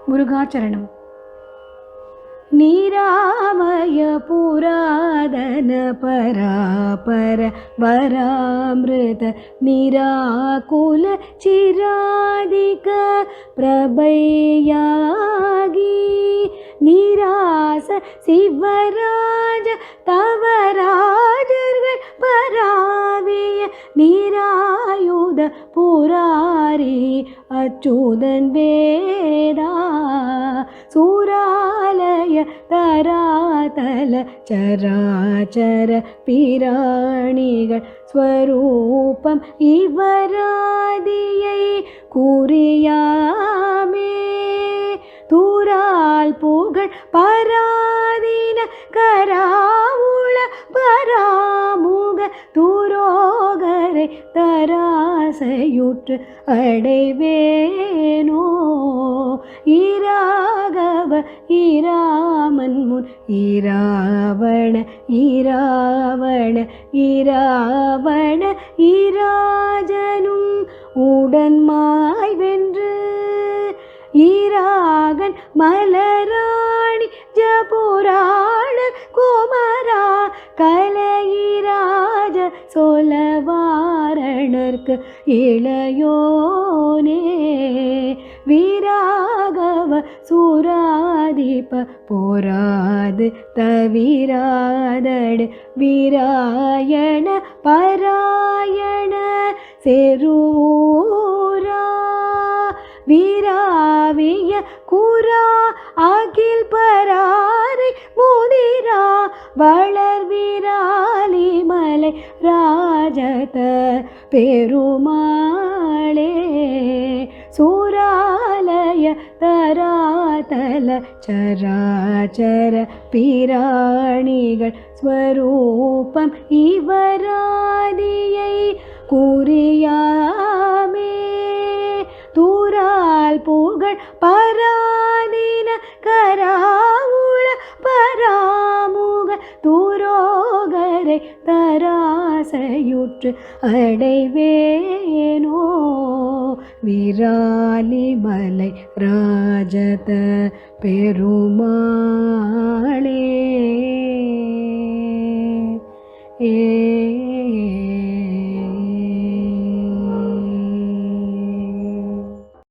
முருகாச்சரணம். நிராமய புராதன பராபர வராமிருத நிராகுல சிராதிக பிரபையாகி நிராச சிவராஜ தவராஜர்கள் பராவிய நிராயுத புராரி அச்சுதன் வேதா சூராலய தராதல சராச்சர பிராணிகள் ஸ்வரூபம் இவராதியை குறியாமே தூரால் புகழ் பராதீன கராவுள பராமுக தூரோகரை தராசையுற்று அடைவேனோ இராகவ இராமன் முன் இராவண இராவண இராவண இராஜனும் உடன்மாய் வென்று ஈராகன் மலராணி ஜபுராண குமரா கலையிராஜ சோழவாரணர்க்கு இளையோனே வீராகவ சூராதிப போராது தவிராதடு வீராயண பராயண செரூரா வீராவிய குரா அகில் பராரை முதிரா வளர் வீராலி மலை ராஜத பெருமாளே சூராலய தராதல சராச்சர பிராணிகள் ஸ்வரூபம் இவராதியை குறியாமே தூரால் புகழ் பராதீன கராவுள பராமுக தூரோகரை தராசையுற்று அடைவேனோ விராலி மலை ராஜத பெருமாளே.